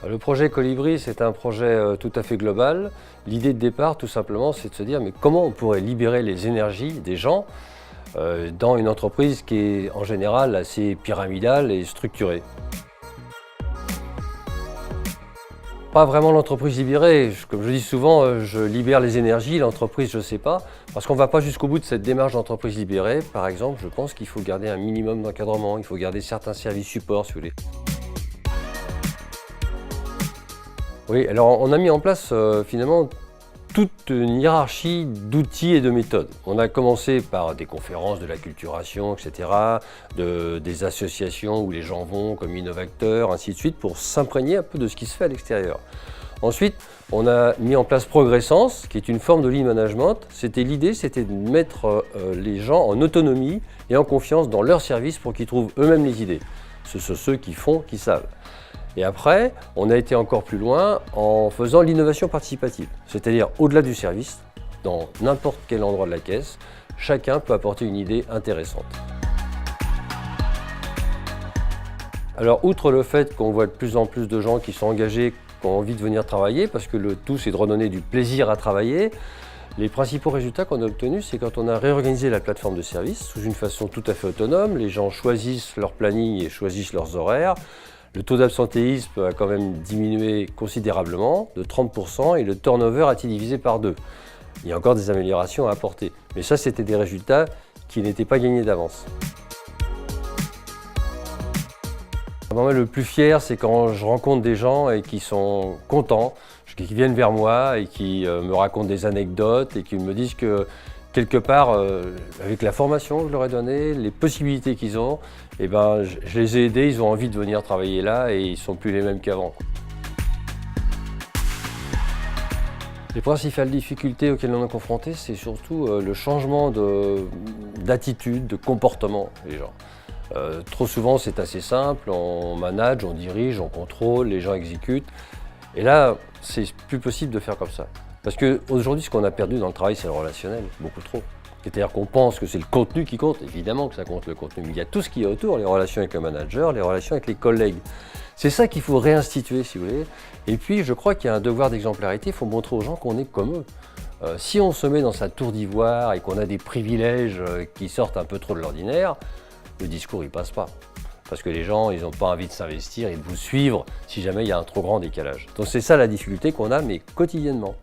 Le projet Colibri, c'est un projet tout à fait global. L'idée de départ, tout simplement, c'est de se dire mais comment on pourrait libérer les énergies des gens dans une entreprise qui est en général assez pyramidale et structurée. Pas vraiment l'entreprise libérée. Comme je dis souvent, je libère les énergies, l'entreprise, je ne sais pas. Parce qu'on ne va pas jusqu'au bout de cette démarche d'entreprise libérée. Par exemple, je pense qu'il faut garder un minimum d'encadrement, il faut garder certains services supports, si vous voulez. Oui, alors on a mis en place finalement toute une hiérarchie d'outils et de méthodes. On a commencé par des conférences de l'acculturation, etc., des associations où les gens vont comme innovateurs, ainsi de suite, pour s'imprégner un peu de ce qui se fait à l'extérieur. Ensuite, on a mis en place Progressence, qui est une forme de lean management. L'idée, c'était de mettre les gens en autonomie et en confiance dans leur service pour qu'ils trouvent eux-mêmes les idées. Ce sont ceux qui font, qui savent. Et après, on a été encore plus loin en faisant l'innovation participative. C'est-à-dire, au-delà du service, dans n'importe quel endroit de la caisse, chacun peut apporter une idée intéressante. Alors, outre le fait qu'on voit de plus en plus de gens qui sont engagés, qui ont envie de venir travailler, parce que le tout, c'est de redonner du plaisir à travailler, les principaux résultats qu'on a obtenus, c'est quand on a réorganisé la plateforme de service sous une façon tout à fait autonome. Les gens choisissent leur planning et choisissent leurs horaires. Le taux d'absentéisme a quand même diminué considérablement, de 30%, et le turnover a été divisé par 2. Il y a encore des améliorations à apporter. Mais ça, c'était des résultats qui n'étaient pas gagnés d'avance. Moi, le plus fier, c'est quand je rencontre des gens et qui sont contents, qui viennent vers moi et qui me racontent des anecdotes et qui me disent que quelque part, avec la formation que je leur ai donnée, les possibilités qu'ils ont, eh ben, je les ai aidés, ils ont envie de venir travailler là et ils ne sont plus les mêmes qu'avant. Les principales difficultés auxquelles on est confronté, c'est surtout le changement d'attitude, de comportement des gens. Trop souvent, c'est assez simple, on manage, on dirige, on contrôle, les gens exécutent. Et là, c'est plus possible de faire comme ça. Parce qu'aujourd'hui, ce qu'on a perdu dans le travail, c'est le relationnel, beaucoup trop. C'est-à-dire qu'on pense que c'est le contenu qui compte, évidemment que ça compte le contenu, mais il y a tout ce qui est autour, les relations avec le manager, les relations avec les collègues. C'est ça qu'il faut réinstituer, si vous voulez. Et puis, je crois qu'il y a un devoir d'exemplarité, il faut montrer aux gens qu'on est comme eux. Si on se met dans sa tour d'ivoire et qu'on a des privilèges qui sortent un peu trop de l'ordinaire, le discours, il passe pas. Parce que les gens, ils n'ont pas envie de s'investir et de vous suivre si jamais il y a un trop grand décalage. Donc c'est ça la difficulté qu'on a, mais quotidiennement.